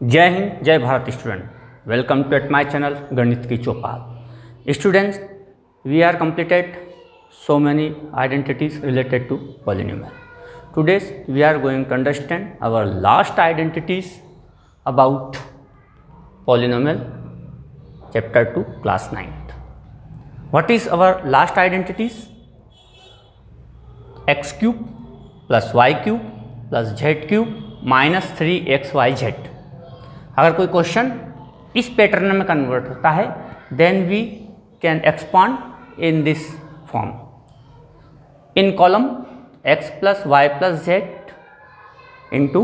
जय हिंद, जय Bharat student. Welcome to at my channel गणित की चौपाल। Students, we are completed so many identities related to polynomial. Today we are going to understand our last identities about polynomial, chapter 2, class 9th. What is our last identities? X cube plus y cube plus z cube minus 3xyz. अगर कोई question इस pattern में convert होता है then we can expand in this form. In column x plus Y plus z into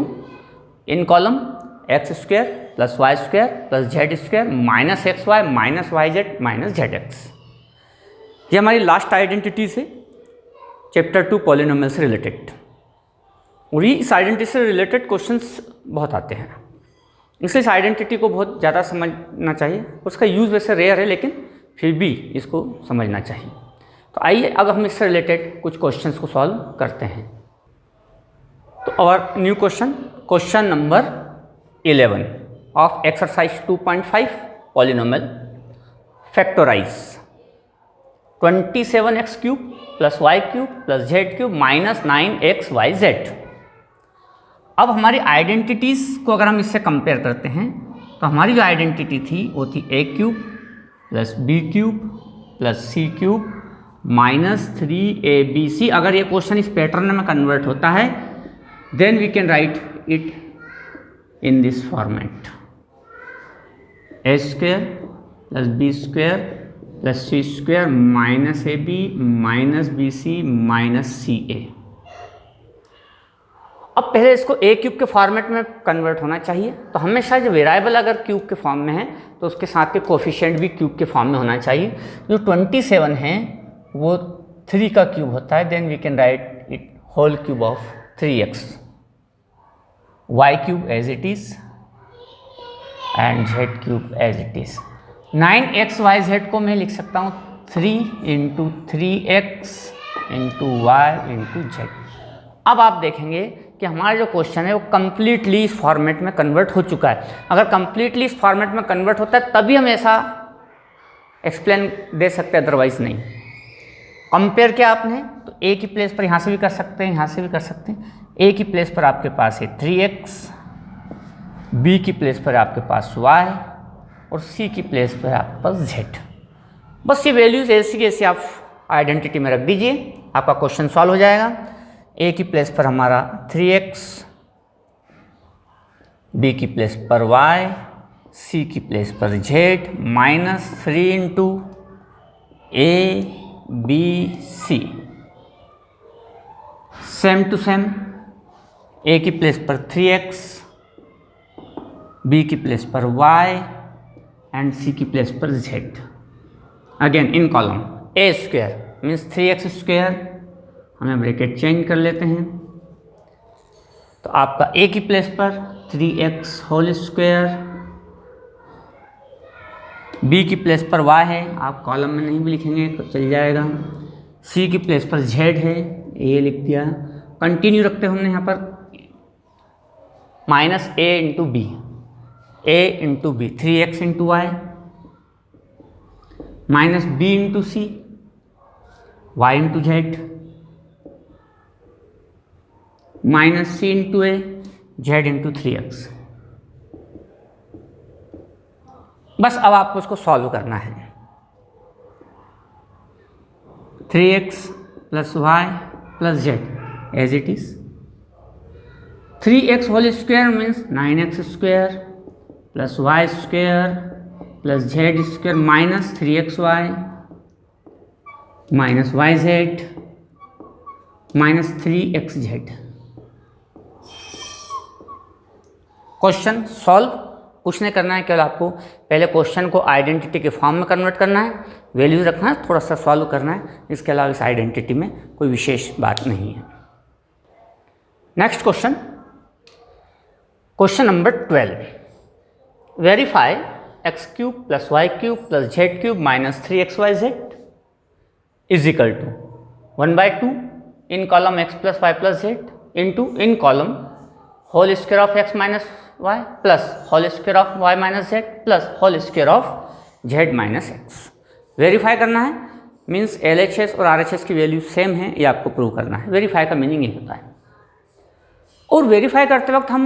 in column x square plus Y square plus Z square minus x Y minus Y Z minus Z x. ये हमारी last identities है chapter 2 polynomial से रिलेटेड। और ये इस identity से related questions बहुत आते हैं, इसलिए इस आइडेंटिटी को बहुत ज़्यादा समझना चाहिए। उसका यूज़ वैसे रेयर है लेकिन फिर भी इसको समझना चाहिए। तो आइए अब हम इससे रिलेटेड कुछ क्वेश्चंस को सॉल्व करते हैं। तो और new question number 11 of exercise 2.5 polynomial factorise 27x cube plus y cube plus z cube minus 9xyz। अब हमारी आइडेंटिटीज़ को अगर हम इससे कंपेयर करते हैं तो हमारी जो आइडेंटिटी थी वो थी a cube plus b cube plus c cube minus 3abc। अगर ये क्वेश्चन इस पैटर्न में कन्वर्ट होता है then we can write it in this format a square plus B square plus C square minus ab minus B C minus C A. अब पहले इसको A cube के फॉर्मेट में कन्वर्ट होना चाहिए, तो हमेशा जो वेरिएबल अगर क्यूब के फॉर्म में है तो उसके साथ के कोफिशिएंट भी क्यूब के फॉर्म में होना चाहिए। जो 27 है वो 3 का क्यूब होता है, then we can write it whole cube of 3x, y cube as it is and z cube as it is. 9xyz को मैं लिख सकता हूँ 3 into 3x into y into z. अब आप देखेंगे कि हमारा जो क्वेश्चन है वो कम्प्लीटली इस फॉर्मेट में कन्वर्ट हो चुका है। अगर कम्प्लीटली इस फॉर्मेट में कन्वर्ट होता है तभी हम ऐसा एक्सप्लेन दे सकते हैं, अदरवाइज नहीं। कंपेयर किया आपने तो ए की प्लेस पर यहाँ से भी कर सकते हैं, यहाँ से भी कर सकते हैं। ए की प्लेस पर आपके पास है 3x, बी की प्लेस पर आपके पास y और सी की प्लेस पर आपके पास z। बस ये वैल्यूज ऐसी की ऐसी आप आइडेंटिटी में रख दीजिए, आपका क्वेश्चन सॉल्व हो जाएगा। ए की प्लेस पर हमारा 3x, बी की प्लेस पर y, सी की प्लेस पर z minus 3 into A B C. Same to same A की प्लेस पर 3x, बी की प्लेस पर y एंड सी की प्लेस पर z। Again in column A square means 3x square, हमें ब्रैकेट चेंज कर लेते हैं। तो आपका ए की प्लेस पर 3x होल स्क्वायर, बी की प्लेस पर y है, आप कॉलम में नहीं भी लिखेंगे तो चल जाएगा। सी की प्लेस पर z है, ये लिख दिया। कंटिन्यू रखते हैं हमने यहाँ पर minus a into b, a into b 3x into y minus b into c, y into z minus c into a z into 3x। बस अब आपको उसको सॉल्व करना है। 3x plus Y plus Z as it is. 3x whole square means 9x square plus Y square plus Z square minus 3xy minus Y Z minus 3xz। Question solve कुछ नहीं करना है, केवल आपको पहले क्वेश्चन को आइडेंटिटी के form में कन्वर्ट करना है, वैल्यूज रखना है, थोड़ा सा सॉल्व करना है। इसके अलावा इस आइडेंटिटी में कोई विशेष बात नहीं है। Next question number 12। Verify x cube plus y cube plus z cube minus 3xyz is equal to 1/2 in column x plus Y plus z into in column whole square of x minus y plus whole square of Y minus z plus whole square of z minus x. Verify करना है, means LHS और RHS की value same है, ये आपको prove करना है। Verify का मीनिंग ये होता है। और वेरीफाई करते वक्त हम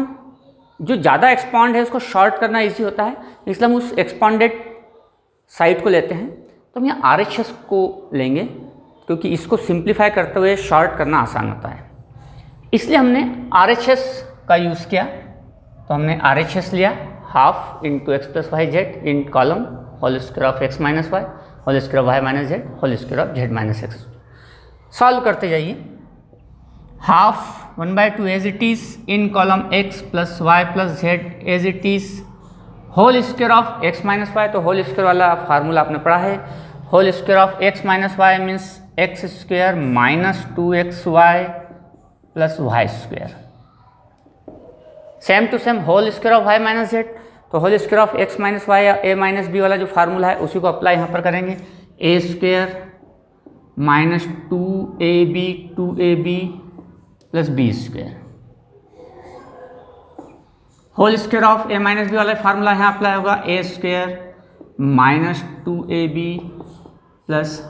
जो ज़्यादा एक्सपांड है उसको शॉर्ट करना ईजी होता है, इसलिए हम उस एक्सपांडेड साइड को लेते हैं। तो हम यहाँ RHS को लेंगे क्योंकि इसको सिंप्लीफाई करते हुए शॉर्ट करना आसान होता है, इसलिए हमने RHS का यूज़ किया। तो हमने RHS लिया half into x plus y z in column whole square of x minus y whole square of Y minus z whole square of z minus x. Solve करते जाइए। Half 1/2 as it is in column x plus Y plus Z as it is whole square of x minus y, तो whole square वाला formula आपने पढ़ा है। Whole square of x minus y means x square minus 2xy plus Y square. Same to same whole square of Y minus Z, तो whole square of x minus Y या A minus B वाला जो formula है उसी को apply यहाँ पर करेंगे। A square minus 2ab plus B square. Whole square of A minus B वाला फार्मूला यहाँ अप्लाई होगा। A square minus 2ab plus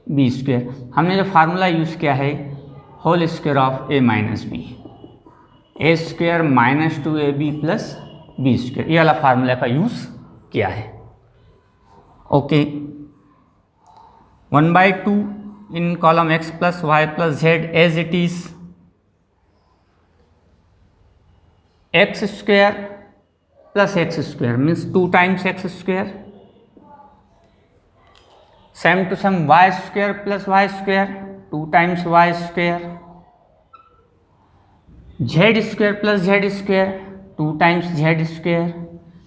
B square. हमने जो फार्मूला यूज़ किया है whole square of A minus B, A square minus 2ab plus B square, ये वाला formula का यूज़ किया है। Okay, 1/2 in column x plus Y plus Z as it is X square plus x square means 2 times x square. Same to same y square plus Y square 2 times y square. Z square plus Z square 2 times z square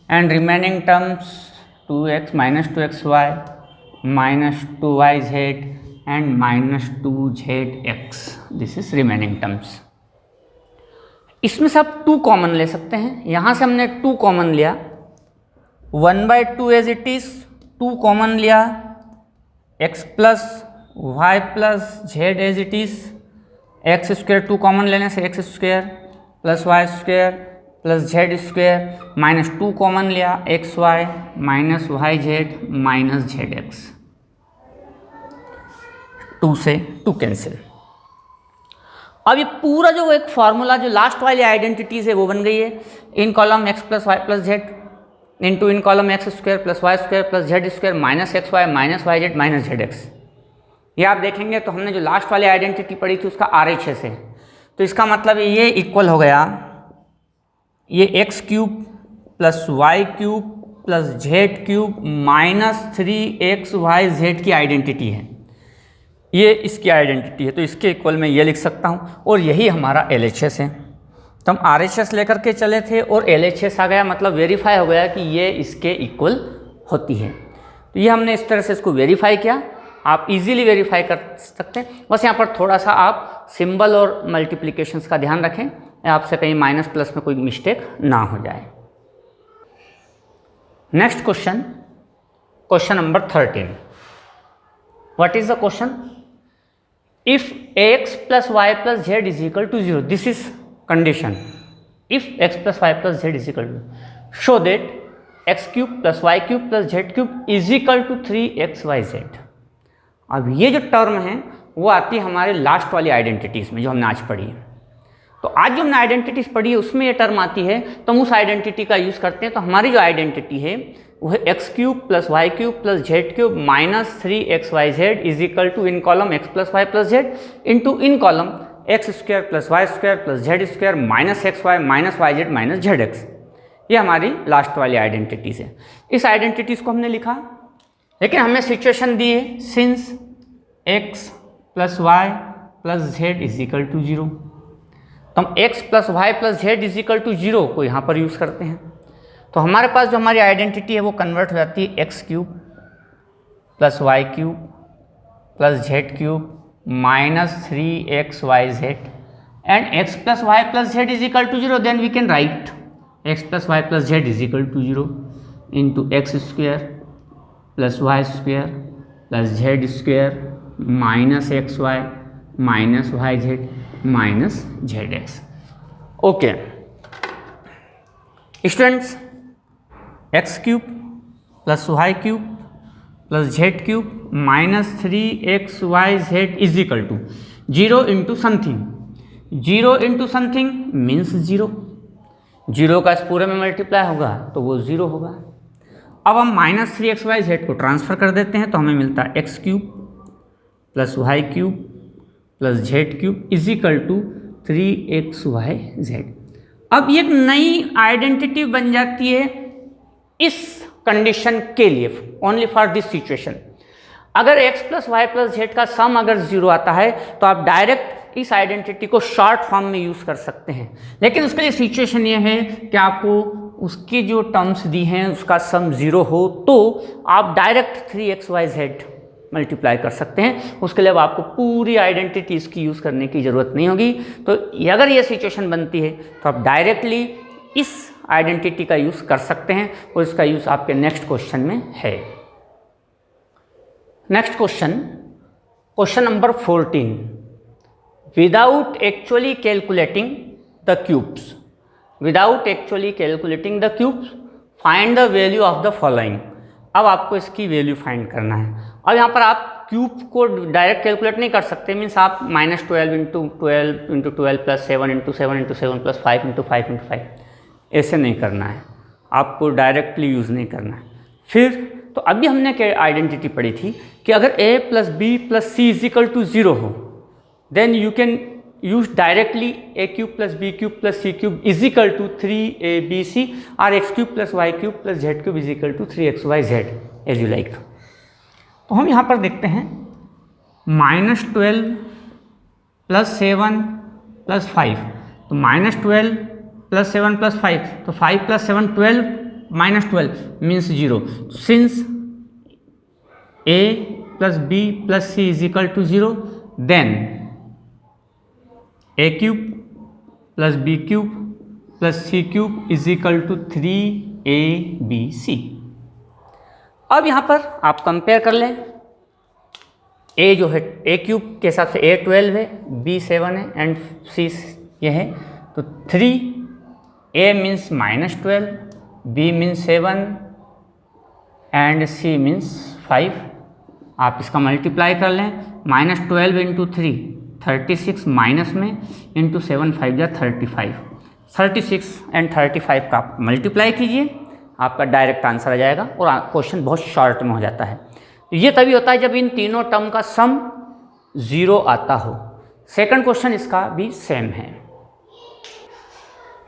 and remaining terms 2x minus 2xy minus 2yz and minus 2zx। This is remaining terms. इसमें से आप 2 common ले सकते हैं। यहाँ से हमने 2 common लिया, 1/2 एज इट इज़ 2 कॉमन लिया, x plus Y plus Z as it is X square 2 common लेने से X square plus Y square plus Z square minus 2 common लिया X Y minus Y Z minus Z X. 2 से 2 cancel. अब ये पूरा जो एक फार्मूला जो लास्ट वाली आइडेंटिटीज है वो बन गई है। इन column x plus Y plus z into इन column x square plus Y square plus Z square minus x Y minus Y Z minus Z x. ये आप देखेंगे तो हमने जो लास्ट वाली आइडेंटिटी पढ़ी थी उसका RHS है, तो इसका मतलब ये इक्वल हो गया, ये x cube plus y cube plus z cube minus 3xyz की आइडेंटिटी है। ये इसकी आइडेंटिटी है, तो इसके इक्वल में ये लिख सकता हूँ और यही हमारा LHS है। तो हम RHS लेकर के चले थे और LHS आ गया, मतलब वेरीफाई हो गया कि ये इसके इक्वल होती है। तो ये हमने इस तरह से इसको वेरीफाई किया। आप इजीली वेरीफाई कर सकते हैं, बस यहाँ पर थोड़ा सा आप सिंबल और मल्टीप्लिकेशंस का ध्यान रखें, आपसे कहीं माइनस प्लस में कोई मिस्टेक ना हो जाए। Next question, question number 13। What is the question? If ax plus y plus z is equal to 0, this is condition. If x plus y plus z is equal to, show that x cube plus y cube plus z cube is equal to 3xyz। अब ये जो term है वो आती है हमारे last वाली identities में जो हमने आज पढ़ी है। तो आज जो हमने आइडेंटिटीज पढ़ी है उसमें ये टर्म आती है, तो हम उस आइडेंटिटी का यूज करते हैं। तो हमारी जो आइडेंटिटी है वो है x cube plus y cube plus z cube minus 3xyz is equal to in column x plus Y plus z into in column x square plus Y square plus Z square minus x Y minus Y Z minus Z x. ये हमारी last वाली identities है। इस identities को हमने लिखा, लेकिन हमें सिचुएशन दी है since x plus Y plus z is equal to 0, तो हम x plus Y plus z is equal to 0 को यहाँ पर यूज़ करते हैं। तो हमारे पास जो हमारी आइडेंटिटी है वो कन्वर्ट हो जाती है x cube plus y cube plus z cube minus 3xyz and x plus Y plus z is equal to 0, then we can write x plus Y plus z is equal to 0 into x square plus Y square plus Z square minus x Y minus Y Z minus Z x. Okay, students, x cube plus y cube plus z cube minus 3xyz is equal to 0 into something. 0 into something means 0, 0 का इस पूरे में multiply होगा तो वो 0 होगा। अब हम माइनस 3xyz को ट्रांसफ़र कर देते हैं तो हमें मिलता है x cube plus y cube plus z cube is equal to 3xyz। अब ये एक नई आइडेंटिटी बन जाती है इस कंडीशन के लिए, ओनली फॉर दिस सिचुएशन। अगर x plus Y plus z का सम अगर 0 आता है तो आप डायरेक्ट इस आइडेंटिटी को शॉर्ट फॉर्म में यूज़ कर सकते हैं, लेकिन उसके लिए सिचुएशन ये है कि आपको उसकी जो टर्म्स दी हैं उसका सम 0 हो तो आप डायरेक्ट 3xyz मल्टीप्लाई कर सकते हैं। उसके लिए अब आपको पूरी आइडेंटिटी इसकी यूज़ करने की ज़रूरत नहीं होगी। तो अगर ये सिचुएशन बनती है तो आप डायरेक्टली इस आइडेंटिटी का यूज़ कर सकते हैं और इसका यूज़ आपके नेक्स्ट क्वेश्चन में है। Next question, question number 14, without actually calculating the cubes, without actually calculating the cubes find the value of the following. अब आपको इसकी वैल्यू फाइंड करना है। अब यहाँ पर आप क्यूब को डायरेक्ट कैलकुलेट नहीं कर सकते, मीन्स आप -12 into 12 into 12 plus 7 into 7 into 7 plus 5 into 5 into 5 ऐसे नहीं करना है, आपको डायरेक्टली यूज़ नहीं करना है। फिर तो अभी हमने क्या आइडेंटिटी पढ़ी थी कि अगर a plus b plus c is equal to 0 हो then you can use directly a cube plus b cube plus c cube is equal to 3abc और x cube plus y cube plus z cube is equal to 3xyz as you like. तो हम यहाँ पर देखते हैं -12 plus 7 plus 5, तो -12 plus 7 plus 5, तो 5 plus 7 12 -12 means 0। Since a plus b plus c is equal to 0 then a cube plus b cube plus c cube is equal to 3abc। अब यहाँ पर आप कंपेयर कर लें, a जो है a क्यूब के हिसाब से a 12 है, b 7 है एंड c ये है, तो 3a means -12, b means 7 and c means 5। आप इसका मल्टीप्लाई कर लें, -12 इंटू 3 36 माइनस में इंटू 7 5 या 35, 36 एंड 35 का आप मल्टीप्लाई कीजिए, आपका डायरेक्ट आंसर आ जाएगा और क्वेश्चन बहुत शॉर्ट में हो जाता है। तो ये तभी होता है जब इन तीनों टर्म का सम 0 आता हो। सेकंड क्वेश्चन इसका भी सेम है।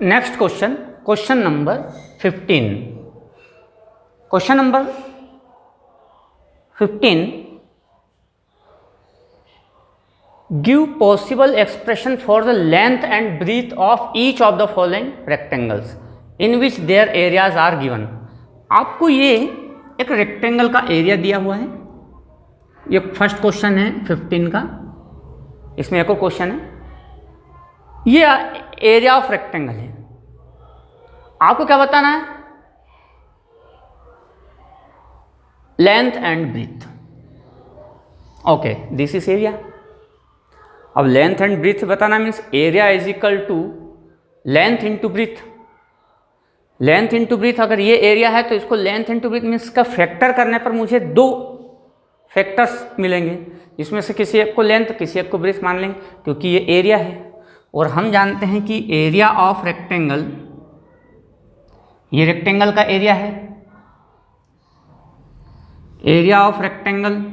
Next question, question number 15। Question number 15, give possible expression for the length and breadth of each of the following rectangles in which their areas are given. आपको ये एक रेक्टेंगल का एरिया दिया हुआ है, ये फर्स्ट क्वेश्चन है 15 का, इसमें एक और क्वेश्चन है, ये एरिया ऑफ रेक्टेंगल है। आपको क्या बताना है? Length and breadth. Okay, this is area. अब लेंथ एंड ब्रीथ बताना means area is equal to length into breadth. Length into breadth, अगर ये एरिया है तो इसको लेंथ इंटू ब्रीथ मीन्स का फैक्टर करने पर मुझे 2 फैक्टर्स मिलेंगे, जिसमें से किसी एक को लेंथ किसी एक को ब्रीथ मान लेंगे क्योंकि ये एरिया है। और हम जानते हैं कि एरिया ऑफ रेक्टेंगल, ये रेक्टेंगल का एरिया है, area of rectangle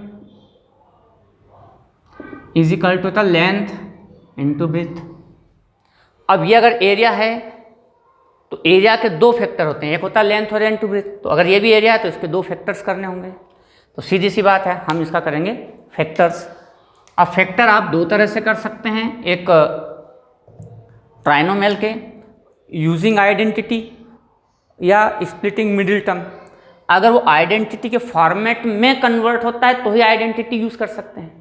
is equal to the length into breadth. अब ये अगर एरिया है तो एरिया के 2 फैक्टर होते हैं, एक होता है लेंथ और इंटू ब्रीथ। तो अगर ये भी एरिया है तो इसके 2 फैक्टर्स करने होंगे, तो सीधी सी बात है हम इसका करेंगे फैक्टर्स। अब फैक्टर आप 2 तरह से कर सकते हैं, एक ट्राइनोमियल के यूजिंग आइडेंटिटी या स्प्लिटिंग मिडिल टर्म। अगर वो आइडेंटिटी के फॉर्मेट में कन्वर्ट होता है तो ही आइडेंटिटी यूज़ कर सकते हैं,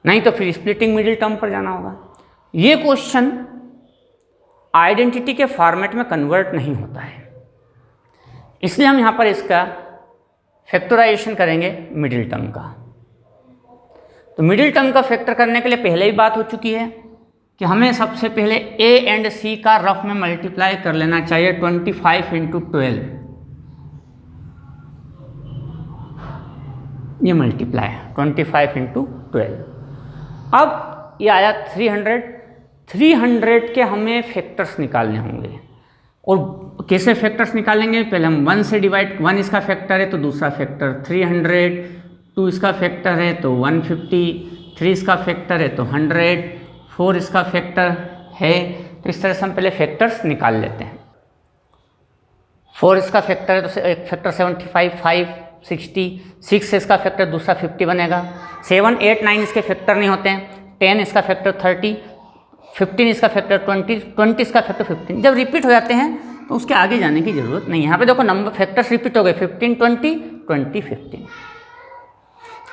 नहीं तो फिर स्प्लिटिंग मिडिल टर्म पर जाना होगा। ये क्वेश्चन आइडेंटिटी के फॉर्मेट में कन्वर्ट नहीं होता है, इसलिए हम यहाँ पर इसका फैक्टराइजेशन करेंगे मिडिल टर्म का। तो मिडिल टर्म का फैक्टर करने के लिए पहले ही बात हो चुकी है, कि हमें सबसे पहले ए एंड सी का रफ में मल्टीप्लाई कर लेना चाहिए 25 इंटू 12, ये मल्टीप्लाई 25 इंटू 12। अब ये आया 300 के हमें फैक्टर्स निकालने होंगे। और कैसे फैक्टर्स निकालेंगे? पहले हम 1 से डिवाइड, 1 इसका फैक्टर है तो दूसरा फैक्टर 300, 2 इसका फैक्टर है तो 150, 3 इसका फैक्टर है तो 100, 4 इसका फैक्टर है। तो इस तरह से हम पहले फैक्टर्स निकाल लेते हैं। 4 इसका फैक्टर है तो एक फैक्टर 75, 5 60, 6 इसका फैक्टर दूसरा 50 बनेगा। 7, 8, 9 इसके फैक्टर नहीं होते हैं। 10 इसका फैक्टर 30, 15 इसका फैक्टर 20, 20 इसका फैक्टर 15। जब रिपीट हो जाते हैं तो उसके आगे जाने की ज़रूरत नहीं। यहाँ पे देखो नंबर फैक्टर्स रिपीट हो गए, 15, 20, 20, 15।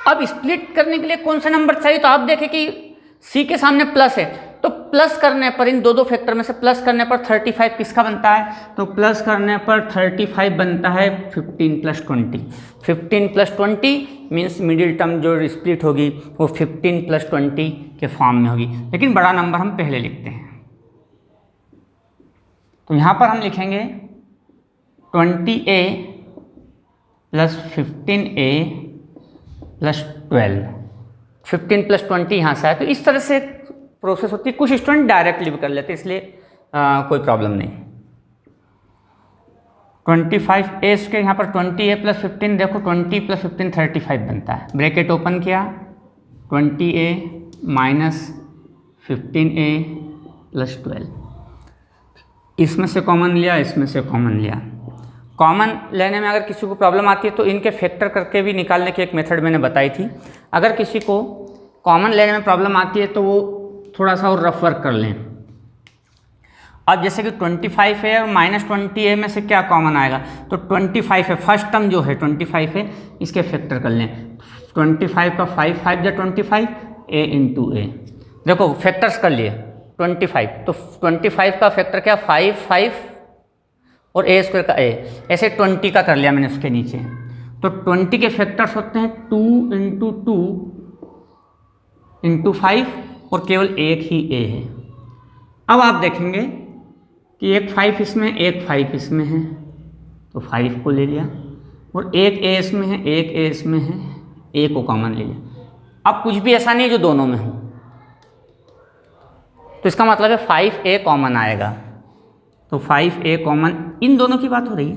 अब स्प्लिट करने के लिए कौन सा नंबर चाहिए? तो आप देखें कि सी के सामने प्लस है, तो प्लस करने पर इन दो फैक्टर में से प्लस करने पर 35 किसका बनता है? तो प्लस करने पर 35 बनता है 15 plus 20। 15 plus 20 means middle term जो स्प्लिट होगी वो 15 प्लस 20 के फॉर्म में होगी। लेकिन बड़ा नंबर हम पहले लिखते हैं, तो यहाँ पर हम लिखेंगे 20a plus 15a plus 12। 15 plus 20 यहाँ से आए, तो इस तरह से प्रोसेस होती है। कुछ स्टूडेंट डायरेक्टली भी कर लेते हैं, इसलिए कोई प्रॉब्लम नहीं। 25a के यहाँ पर 20a प्लस 15, देखो 20 प्लस 15 35 बनता है। ब्रैकेट ओपन किया, 20a माइनस 15a प्लस 12, इसमें से कॉमन लिया, इसमें से कॉमन लिया। कॉमन लेने में अगर किसी को प्रॉब्लम आती है तो इनके फैक्टर करके भी निकालने की एक मेथड मैंने बताई थी। अगर किसी को कॉमन लेने में प्रॉब्लम आती है तो वो थोड़ा सा और रफ वर्क कर लें। अब जैसे कि 25 है और माइनस 20 में से क्या कॉमन आएगा? तो 25 है, फर्स्ट टर्म जो है 25 है, इसके फैक्टर कर लें। 25 का 5, 5 या 25 a इंटू ए। देखो फैक्टर्स कर लिए 25, तो 25 का फैक्टर क्या? 5, 5 और a स्क्वायर का a, ऐसे 20 का कर लिया मैंने उसके नीचे। तो 20 के फैक्टर्स होते हैं 2 इंटू 2 इंटू 5 और केवल एक ही a है। अब आप देखेंगे कि एक 5 इसमें, एक 5 इसमें है, तो 5 को ले लिया, और एक a इसमें है, एक a इसमें है, a को कॉमन ले लिया। अब कुछ भी ऐसा नहीं है जो दोनों में हो, तो इसका मतलब है 5a कॉमन आएगा। तो 5a कॉमन, इन दोनों की बात हो रही है।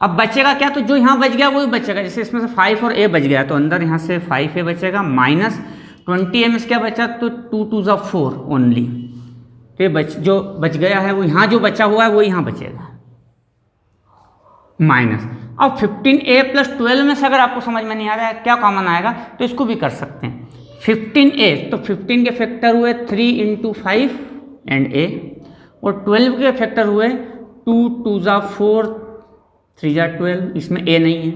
अब बचेगा क्या? तो जो यहाँ बच गया वही बचेगा। जैसे इसमें से 5 और a बच गया तो अंदर यहाँ से 5a बचेगा, माइनस 20a में से क्या बचा? तो 2 2 जा 4 ओनली। तो ये जो बच गया है वो यहाँ जो बचा हुआ है वो यहाँ बचेगा, माइनस। अब 15a प्लस 12 में से अगर आपको समझ में नहीं आ रहा है क्या कॉमन आएगा तो इसको भी कर सकते हैं। 15a, तो 15 के फैक्टर हुए 3 इंटू 5 एंड a, और 12 के फैक्टर हुए 2 2 जा 4, 3 जा 12, इसमें a नहीं है।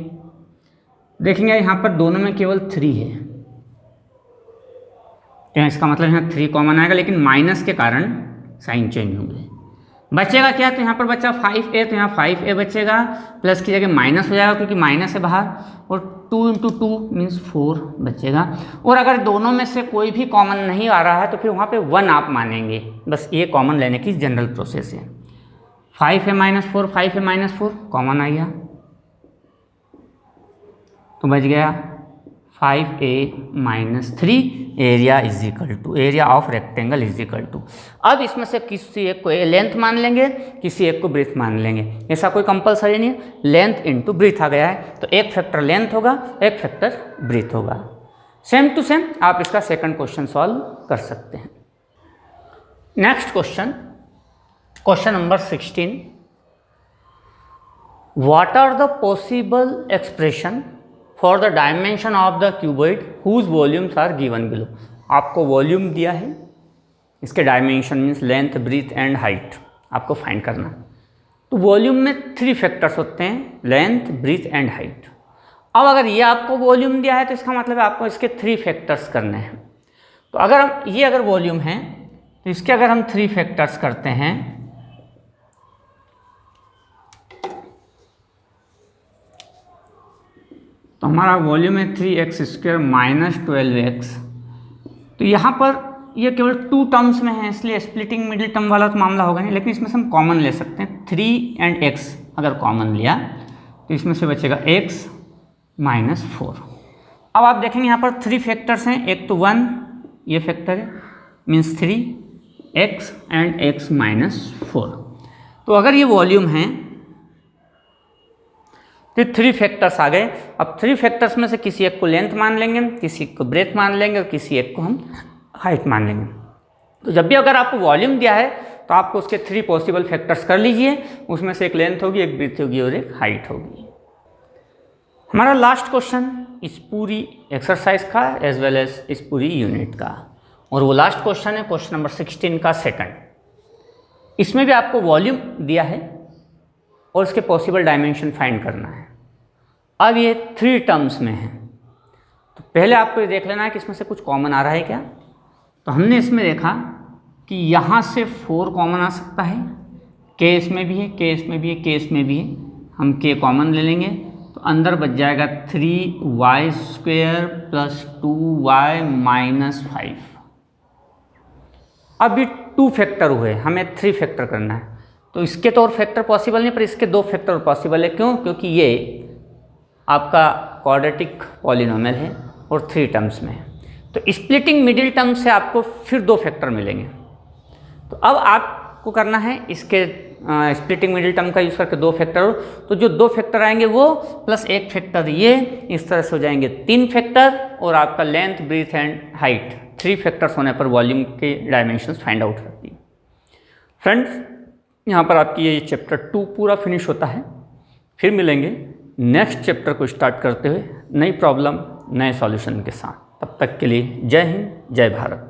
देखेंगे यहाँ पर दोनों में केवल 3 है, तो इसका मतलब यहाँ 3 कॉमन आएगा, लेकिन माइनस के कारण साइन चेंज होंगे। बचेगा क्या? तो यहाँ पर बचा 5a, तो यहाँ 5a बचेगा, प्लस की जगह माइनस हो जाएगा क्योंकि माइनस है बाहर, और 2 इंटू 2 मीन्स 4 बचेगा। और अगर दोनों में से कोई भी कॉमन नहीं आ रहा है तो फिर वहाँ पे 1 आप मानेंगे, बस ये कॉमन लेने की जनरल प्रोसेस है। 5a minus 4, 5a minus 4 common आ गया, तो बच गया 5a minus 3, area is equal to, area of rectangle is equal to. अब इसमें से किसी एक को लेंथ मान लेंगे, किसी एक को ब्रीथ मान लेंगे, ऐसा कोई कंपलसरी नहीं है। लेंथ इंटू ब्रीथ आ गया है तो एक फैक्टर लेंथ होगा, एक फैक्टर ब्रीथ होगा। सेम टू सेम आप इसका सेकंड क्वेश्चन सॉल्व कर सकते हैं। Next question, question number 16, what are the possible expression for the dimension of the cuboid whose volumes are given below. आपको वॉल्यूम दिया है, इसके dimension means length, breadth and height आपको फाइंड करना। तो वॉल्यूम में 3 फैक्टर्स होते हैं, लेंथ, ब्रीथ एंड हाइट। अब अगर ये आपको वॉल्यूम दिया है तो इसका मतलब है आपको इसके 3 फैक्टर्स करने हैं। तो अगर हम ये अगर वॉल्यूम है तो इसके अगर हम 3 फैक्टर्स करते हैं तो हमारा वॉल्यूम है 3x² माइनस 12x। तो यहाँ पर ये केवल 2 टर्म्स में है, इसलिए स्प्लिटिंग मिडिल टर्म वाला तो मामला होगा नहीं, लेकिन इसमें से हम कॉमन ले सकते हैं। 3 एंड x अगर कॉमन लिया तो इसमें से बचेगा x माइनस 4। अब आप देखेंगे यहाँ पर 3 फैक्टर्स हैं, एक तो 1 ये फैक्टर है means 3x and x minus 4। तो अगर ये वॉल्यूम है तो 3 फैक्टर्स आ गए। अब 3 फैक्टर्स में से किसी एक को लेंथ मान लेंगे, किसी को ब्रेथ मान लेंगे और किसी एक को हम हाइट मान लेंगे। तो जब भी अगर आपको वॉल्यूम दिया है तो आपको उसके 3 पॉसिबल फैक्टर्स कर लीजिए, उसमें से एक लेंथ होगी, एक ब्रेथ होगी और एक हाइट होगी। हमारा लास्ट क्वेश्चन इस पूरी एक्सरसाइज का एज वेल एज इस पूरी यूनिट का, और वो लास्ट क्वेश्चन है क्वेश्चन नंबर 16 का सेकंड। इसमें भी आपको वॉल्यूम दिया है और इसके पॉसिबल डायमेंशन फाइंड करना है। अब ये 3 टर्म्स में है, तो पहले आपको ये देख लेना है कि इसमें से कुछ कॉमन आ रहा है क्या। तो हमने इसमें देखा कि यहाँ से 4 कॉमन आ सकता है, के इसमें भी है, के इसमें भी है, के इसमें भी है, हम के कॉमन ले लेंगे तो अंदर बच जाएगा 3y² प्लस 2y माइनस 5। अब ये 2 फैक्टर हुए, हमें 3 फैक्टर करना है, तो इसके तो और फैक्टर पॉसिबल नहीं पर इसके 2 फैक्टर पॉसिबल है। क्यों? क्योंकि ये आपका क्वाड्रेटिक पॉलिनोमियल है और 3 टर्म्स में है, तो स्प्लिटिंग मिडिल टर्म से आपको फिर 2 फैक्टर मिलेंगे। तो अब आपको करना है इसके स्प्लिटिंग मिडिल टर्म का यूज़ करके 2 फैक्टर, तो जो 2 फैक्टर आएंगे वो प्लस 1 फैक्टर ये, इस तरह से हो जाएंगे 3 फैक्टर, और आपका length breadth and height 3 factors होने पर वॉल्यूम के डायमेंशंस फाइंड आउट करती है। फ्रेंड्स, यहाँ पर आपकी ये चैप्टर 2 पूरा फिनिश होता है। फिर मिलेंगे नेक्स्ट चैप्टर को स्टार्ट करते हुए नई प्रॉब्लम नए सॉल्यूशन के साथ। तब तक के लिए जय हिंद, जय भारत।